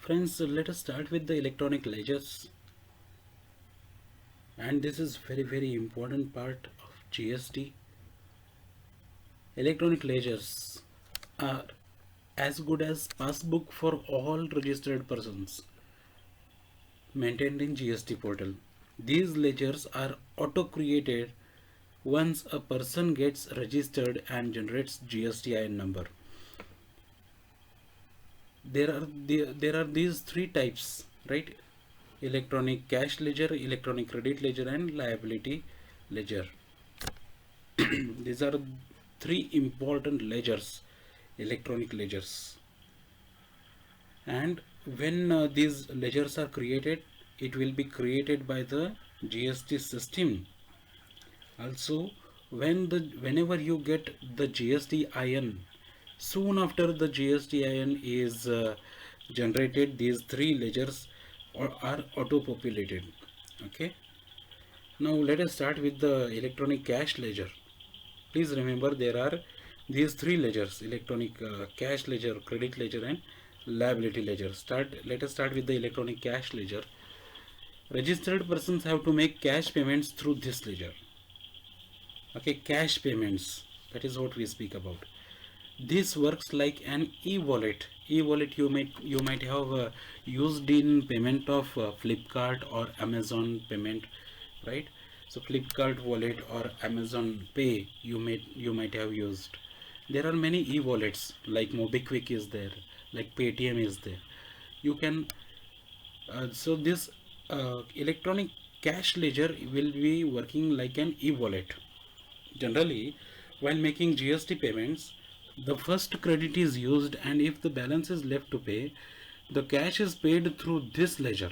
Friends, let us start with the electronic ledgers, and this is very important part of GST. Electronic ledgers are as good as passbook for all registered persons maintained in GST portal. These ledgers are auto created once a person gets registered and generates GSTIN number. There are these three types, right? Electronic cash ledger, electronic credit ledger, and liability ledger. These are three important ledgers, electronic ledgers. And when these ledgers are created, it will be created by the GST system. Also, whenever you get the GSTIN, soon after the GSTIN is generated, these three ledgers are auto-populated. Okay. Now let us start with the electronic cash ledger. Please remember there are these three ledgers: electronic cash ledger, credit ledger, and liability ledger. Let us start with the electronic cash ledger. Registered persons have to make cash payments through this ledger. Okay, cash payments. That is what we speak about. This works like an e-wallet. E-wallet you might have used in payment of Flipkart or Amazon payment, right? So Flipkart wallet or Amazon Pay you might have used. There are many e-wallets like MobiKwik is there, like Paytm is there. You can so this electronic cash ledger will be working like an e-wallet. Generally, while making GST payments, the first credit is used, and if the balance is left to pay, the cash is paid through this ledger.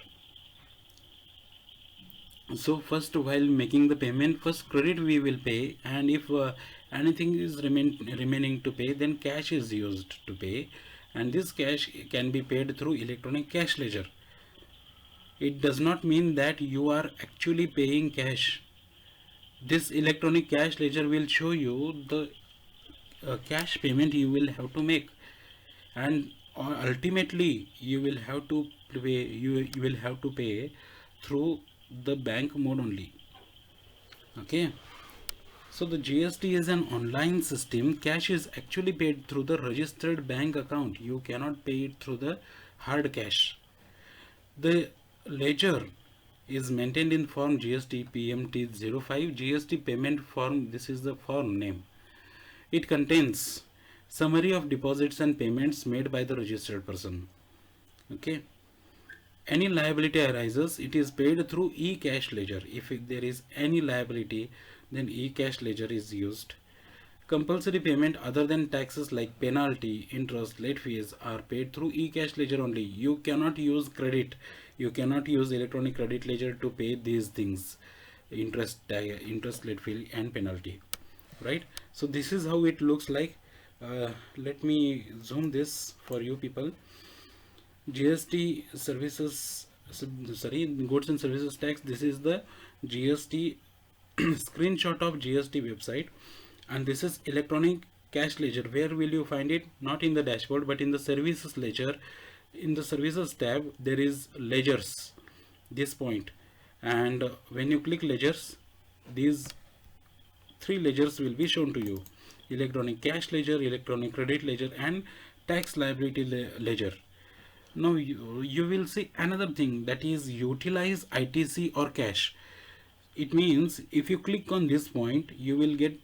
So first, while making the payment, first credit we will pay, and if anything is remaining to pay, then cash is used to pay, and this cash can be paid through electronic cash ledger. It does not mean that you are actually paying cash. This electronic cash ledger will show you the cash payment you will have to make, and ultimately you will have to you will have to pay through the bank mode only. Okay, so the GST is an online system. Cash is actually paid through the registered bank account. You cannot pay it through the hard cash. The ledger is maintained in form GST PMT05 GST payment form. This is the form name. It contains summary of deposits and payments made by the registered person. Okay. Any liability arises, it is paid through e-cash ledger. If there is any liability, then e-cash ledger is used. Compulsory payment other than taxes like penalty, interest, late fees are paid through e-cash ledger only. You cannot use credit. You cannot use electronic credit ledger to pay these things: interest, late fee, and penalty. Right? So this is how it looks like. Let me zoom this for you people. GST services, sorry, goods and services tax. This is the GST screenshot of GST website, and this is electronic cash ledger. Where will you find it? Not in the dashboard, but in the services ledger. In the services tab, there is ledgers, this point, and when you click ledgers, these three ledgers will be shown to you: electronic cash ledger, electronic credit ledger, and tax liability ledger. Now you will see another thing, that is utilize ITC or cash. It means if you click on this point, you will be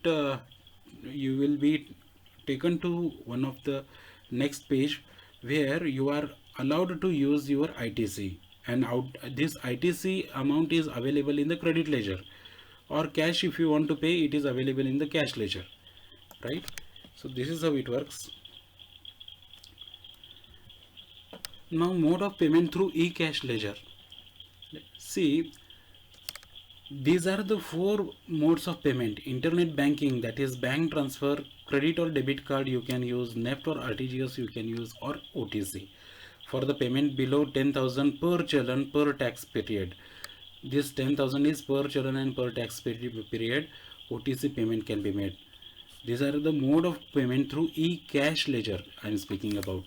taken to one of the next page where you are allowed to use your ITC, and this ITC amount is available in the credit ledger, or cash if you want to pay, it is available in the cash ledger, right? So this is how it works. Now mode of payment through e-cash ledger. See, these are the four modes of payment: internet banking, that is bank transfer; credit or debit card you can use; NEFT or RTGS you can use; or OTC for the payment below 10,000 per challan per tax period. This 10,000 is per challan and per tax period. OTC payment can be made. These are the mode of payment through e-cash ledger I am speaking about.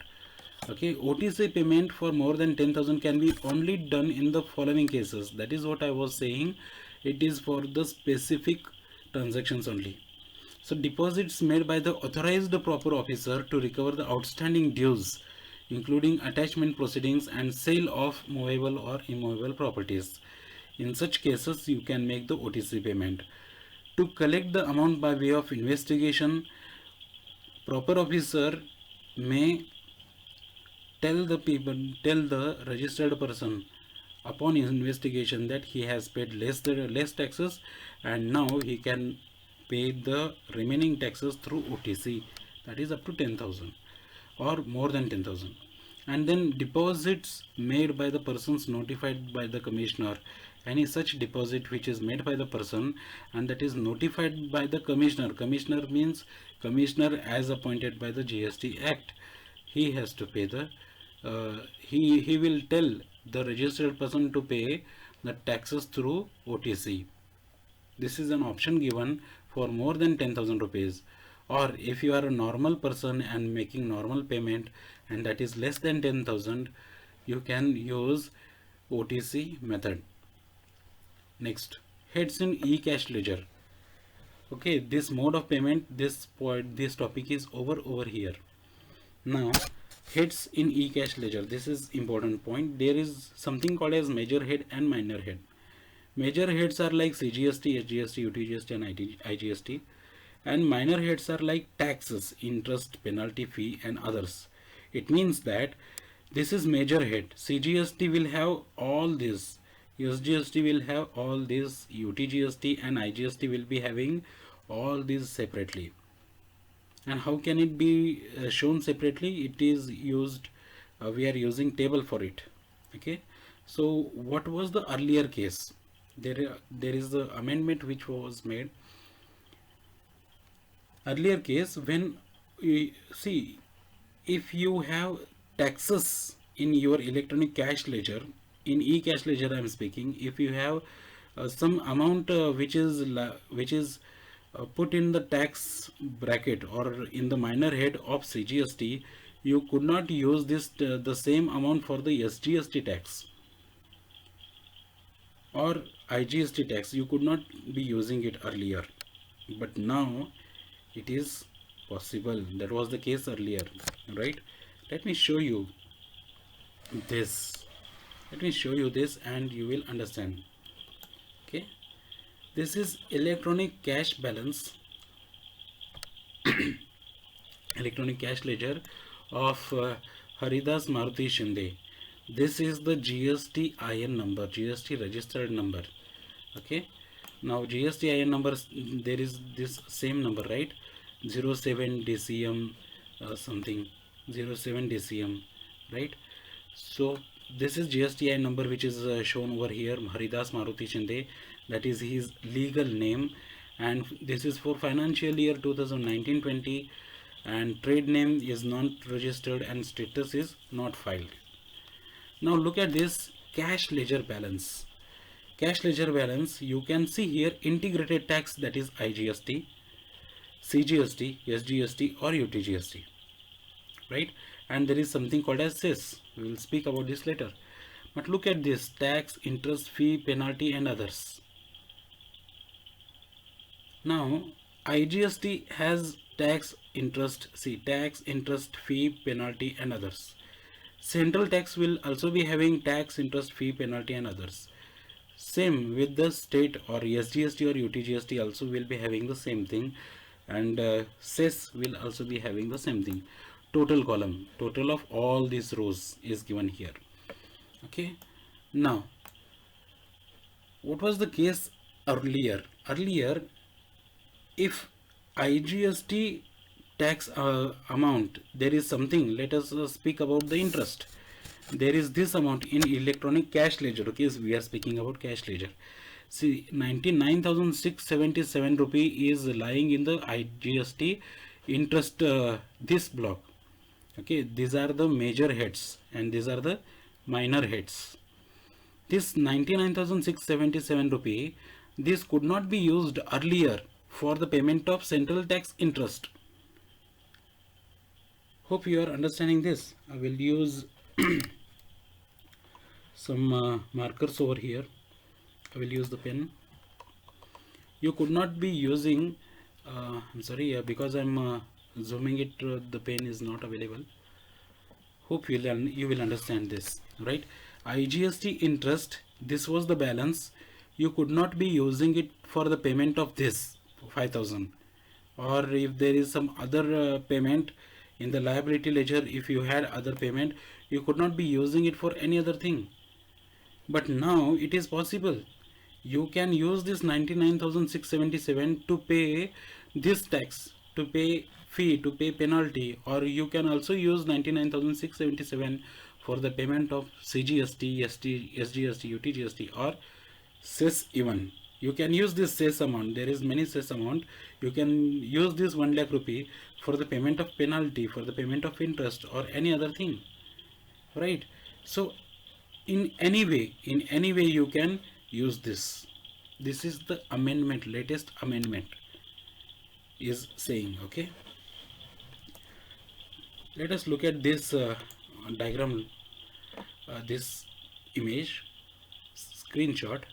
Okay, OTC payment for more than 10,000 can be only done in the following cases. That is what I was saying. It is for the specific transactions only. So deposits made by the authorized proper officer to recover the outstanding dues, including attachment proceedings and sale of movable or immovable properties. In such cases, you can make the OTC payment. To collect the amount by way of investigation, proper officer may tell the registered person upon his investigation that he has paid less taxes, and now he can pay the remaining taxes through OTC, that is up to 10,000 or more than 10,000. And then deposits made by the persons notified by the commissioner, any such deposit which is made by the person and that is notified by the commissioner means commissioner as appointed by the GST Act, he has to pay the he will tell the registered person to pay the taxes through OTC. This is an option given for more than 10,000 rupees. Or if you are a normal person and making normal payment and that is less than 10,000, you can use OTC method. Next, heads in e-cash ledger. Okay, this mode of payment, this topic is over here. Now, heads in e-cash ledger. This is important point. There is something called as major head and minor head. Major heads are like CGST, SGST, UTGST and IGST, and minor heads are like taxes, interest, penalty, fee and others. It means that this is major head. CGST will have all this, SGST will have all this, UTGST and IGST will be having all these separately. And how can it be shown separately? It is used, we are using table for it. Okay, so what was the earlier case? There is the amendment which was made. Earlier case, when we see, if you have taxes in your electronic cash ledger, in e-cash ledger I am speaking, if you have some amount which is put in the tax bracket or in the minor head of CGST, you could not use this the same amount for the SGST tax or IGST tax. You could not be using it earlier, but now it is possible. That was the case earlier, right? Let me show you this. Let me show you this and you will understand. Okay, this is electronic cash balance, electronic cash ledger of Haridas Maruti Shinde. This is the GST IN number, GST registered number. Okay, now GST IN number, there is this same number, right? 07 DCM something, 07 DCM, right? So this is GST IN number which is shown over here, Haridas Maruti Shinde, that is his legal name, and this is for financial year 2019-20, and trade name is not registered and status is not filed. Now look at this cash ledger balance. Cash ledger balance, you can see here integrated tax, that is IGST, CGST, SGST or UTGST, right? And there is something called as cess. We will speak about this later. But look at this: tax, interest, fee, penalty and others. Now IGST has tax, interest, tax, interest, fee, penalty and others. Central tax will also be having tax, interest, fee, penalty and others. Same with the state or SGST or UTGST also will be having the same thing, and cess will also be having the same thing. Total column, total of all these rows is given here. Okay, now what was the case earlier? Earlier, if IGST tax amount, there is something, let us speak about the interest. There is this amount in electronic cash ledger. Okay, so we are speaking about cash ledger. See, 99,677 rupee is lying in the IGST interest, this block. Okay, these are the major heads and these are the minor heads. This 99,677 rupee, this could not be used earlier for the payment of central tax interest. Hope you are understanding this. I will use some markers over here. I will use the pen. You could not be using I'm sorry, because I'm zooming it, the pen is not available. Hope you will understand this, right? IGST interest, this was the balance. You could not be using it for the payment of this 5,000, or if there is some other payment in the liability ledger, if you had other payment, you could not be using it for any other thing. But now it is possible. You can use this 99,677 to pay this tax, to pay fee, to pay penalty, or you can also use 99,677 for the payment of CGST, SGST, UTGST, or cess even. You can use this cess amount. There is many cess amount. You can use this 1 lakh rupee for the payment of penalty, for the payment of interest, or any other thing, right? So in any way you can use this. This is the amendment, latest amendment is saying. Okay, let us look at this diagram, this image screenshot.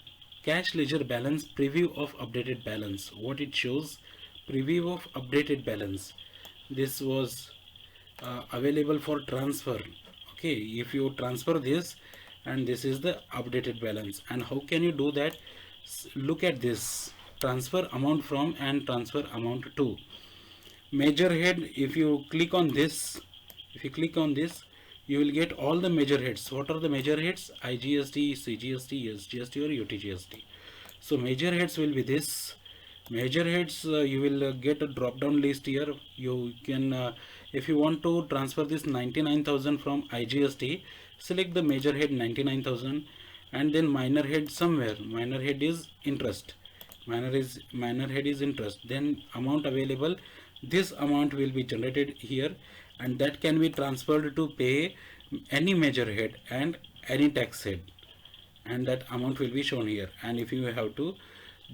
Cash ledger balance, preview of updated balance. What it shows, preview of updated balance. This was available for transfer. Okay, if you transfer this, and this is the updated balance. And how can you do that? Look at this, transfer amount from and transfer amount to. Major head, if you click on this, you will get all the major heads. What are the major heads? IGST, CGST, SGST, or UTGST. So major heads will be this. Major heads, you will get a drop down list here. You can if you want to transfer this 99,000 from IGST, select the major head 99,000, and then minor head somewhere. Minor head is interest. Minor head is interest. Then amount available, this amount will be generated here, and that can be transferred to pay any major head and any tax head, and that amount will be shown here. And if you have to,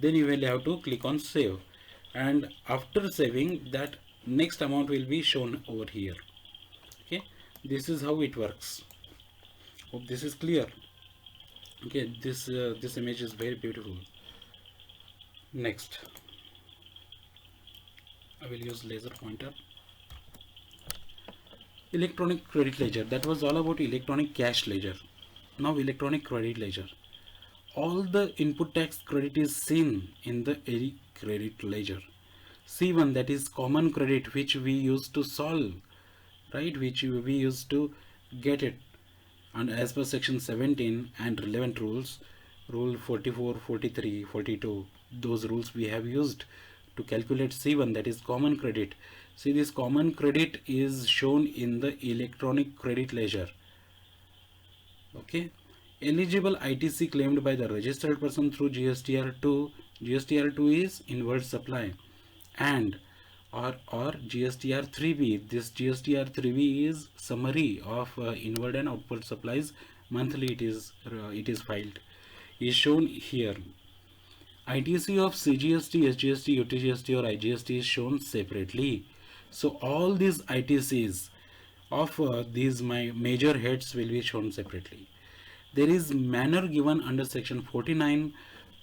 then you will have to click on save, and after saving, that next amount will be shown over here. Okay, this is how it works. Hope this is clear. Okay, this image is very beautiful. Next, I will use laser pointer. Electronic credit ledger, that was all about electronic cash ledger. Now electronic credit ledger, all the input tax credit is seen in the credit ledger. C1, that is common credit, which we used to solve, right, which we used to get it, and as per section 17 and relevant rules, rule 44, 43, 42, those rules we have used to calculate C1, that is common credit. See, this common credit is shown in the electronic credit ledger. Okay, eligible ITC claimed by the registered person through GSTR2. GSTR2 is inward supply, and or GSTR3B. This GSTR3B is summary of inward and outward supplies. Monthly it is filed, is shown here. ITC of CGST, SGST, UTGST, or IGST is shown separately. So all these ITCs of these my major heads will be shown separately. There is manner given under section 49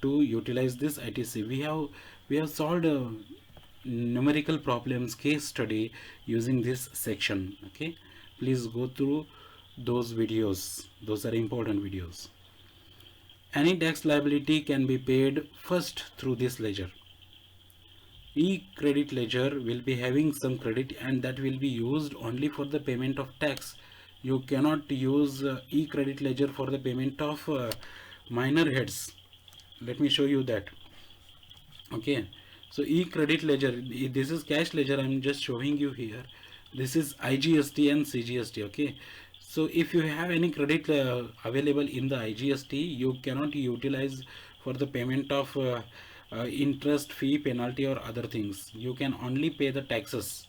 to utilize this ITC. We have solved numerical problems case study using this section. Okay, please go through those videos. Those are important videos. Any tax liability can be paid first through this ledger. E-credit ledger will be having some credit, and that will be used only for the payment of tax. You cannot use e-credit ledger for the payment of minor heads. Let me show you that. Okay, so e-credit ledger, this is cash ledger, I'm just showing you here. This is IGST and CGST. Okay, so if you have any credit available in the IGST, you cannot utilize for the payment of interest, fee, penalty, or other things. You can only pay the taxes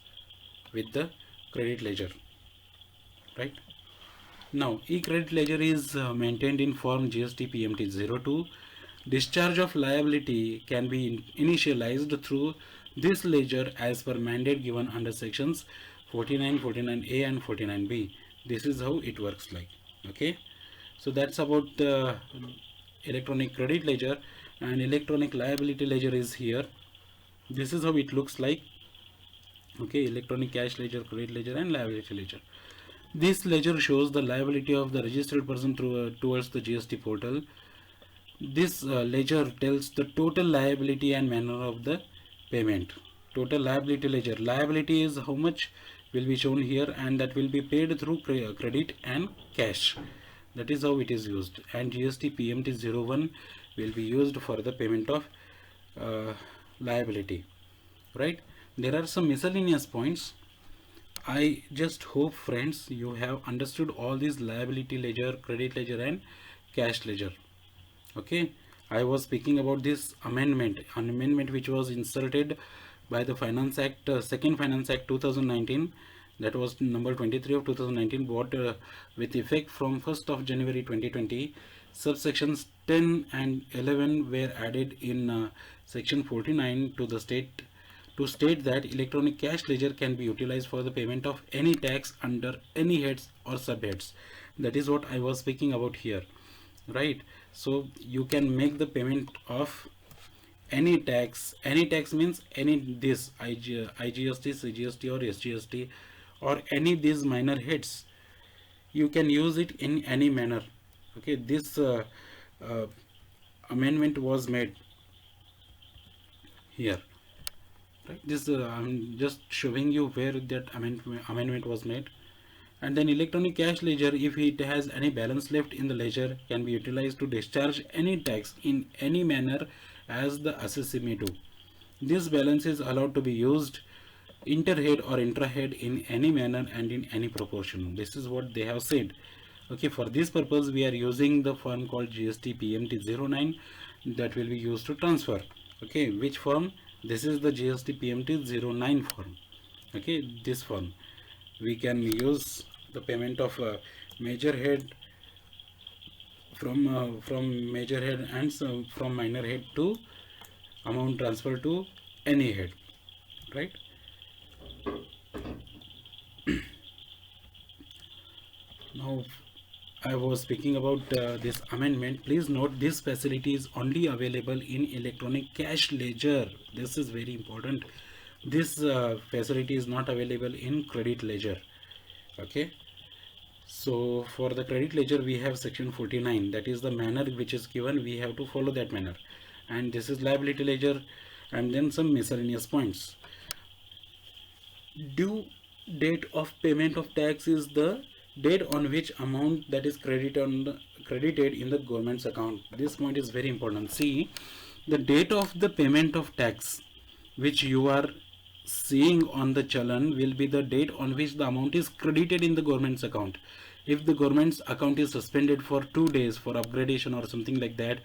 with the credit ledger, right? Now e-credit ledger is maintained in form GST PMT 02. Discharge of liability can be initialized through this ledger as per mandate given under sections 49, 49A and 49B. This is how it works like. Okay, so that's about the electronic credit ledger, and electronic liability ledger is here. This is how it looks like. Okay, electronic cash ledger, credit ledger and liability ledger. This ledger shows the liability of the registered person towards the GST portal. This ledger tells the total liability and manner of the payment. Total liability ledger. Liability is how much will be shown here, and that will be paid through credit and cash. That is how it is used. And GST PMT01 will be used for the payment of liability. Right? There are some miscellaneous points. I just hope, friends, you have understood all these liability ledger, credit ledger and cash ledger. Okay, I was speaking about this amendment which was inserted by the Finance Act, Second Finance Act 2019, that was number 23 of 2019, brought with effect from 1st of January 2020. Subsections 10 and 11 were added in section 49 to state that electronic cash ledger can be utilized for the payment of any tax under any heads or subheads. That is what I was speaking about here, right? So you can make the payment of any tax. Any tax means any this IGST, CGST or SGST or any these minor heads. You can use it in any manner. Okay, this amendment was made here. Right, this I'm just showing you where that amendment was made. And then electronic cash ledger, if it has any balance left in the ledger, can be utilized to discharge any tax in any manner as the assessee may do. This balance is allowed to be used interhead or intrahead in any manner and in any proportion. This is what they have said. Okay, for this purpose we are using the form called GST PMT09 that will be used to transfer. Okay, which form? This is the GST PMT09 form. Okay, this form we can use the payment of major head from major head and from minor head to amount transfer to any head, right? Now I was speaking about this amendment. Please note this facility is only available in electronic cash ledger. This is very important. This facility is not available in credit ledger. Okay, so for the credit ledger we have section 49, that is the manner which is given. We have to follow that manner. And this is liability ledger, and then some miscellaneous points. Due date of payment of tax is the date on which amount that is credited in the government's account. This point is very important. See, the date of the payment of tax which you are seeing on the challan will be the date on which the amount is credited in the government's account. If the government's account is suspended for 2 days for upgradation or something like that,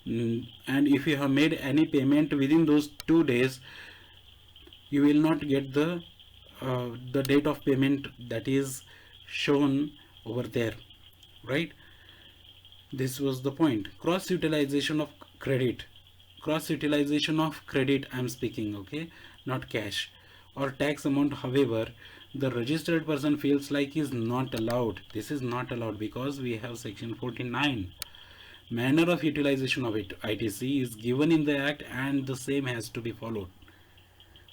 and if you have made any payment within those 2 days, you will not get the date of payment that is shown over there, right? This was the point. Cross utilization of credit. Cross utilization of credit I'm speaking, okay, not cash or tax amount. However, the registered person feels like is not allowed. This is not allowed because we have section 49. Manner of utilization of it, ITC, is given in the act and the same has to be followed.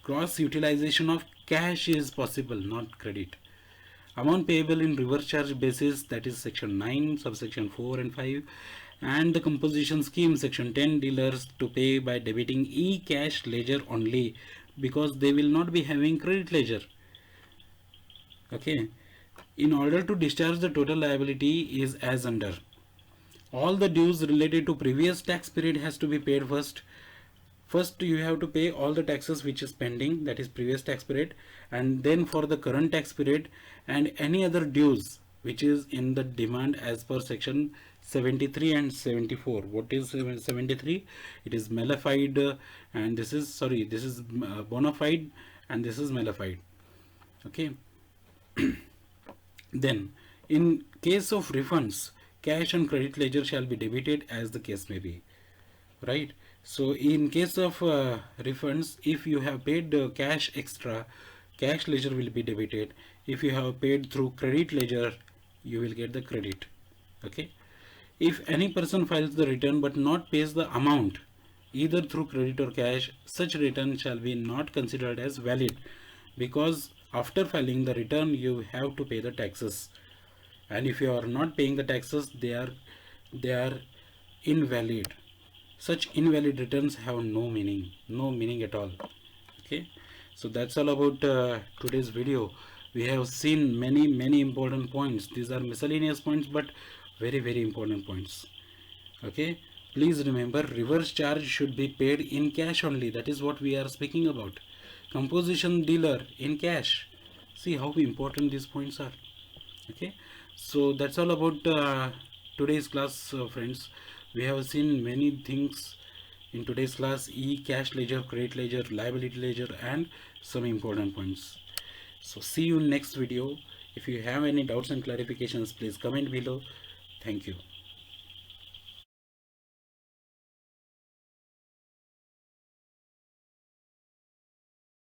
Cross utilization of cash is possible, not credit. Amount payable in reverse charge basis, that is section 9, subsection 4 and 5. And the composition scheme, section 10, dealers to pay by debiting e-cash ledger only because they will not be having credit ledger. Okay, in order to discharge the total liability is as under. All the dues related to previous tax period has to be paid first. First you have to pay all the taxes which is pending, that is previous tax period, and then for the current tax period and any other dues which is in the demand as per section 73 and 74. What is 73? It is malified and this is bona fide and this is malified. Okay. Then in case of refunds, cash and credit ledger shall be debited as the case may be, right? So in case of refunds, if you have paid cash extra, cash ledger will be debited. If you have paid through credit ledger, you will get the credit. Okay. If any person files the return but not pays the amount either through credit or cash, such return shall be not considered as valid, because after filing the return you have to pay the taxes, and if you are not paying the taxes, they are invalid. Such invalid returns have no meaning at all. Okay, so that's all about today's video. We have seen many important points. These are miscellaneous points, but very important points. Okay, please remember, reverse charge should be paid in cash only. That is what we are speaking about. Composition dealer in cash. See how important these points are. Okay, so that's all about today's class, friends. We have seen many things in today's class: cash ledger, credit ledger, liability ledger, and some important points. So see you in next video. If you have any doubts and clarifications, please comment below. Thank you.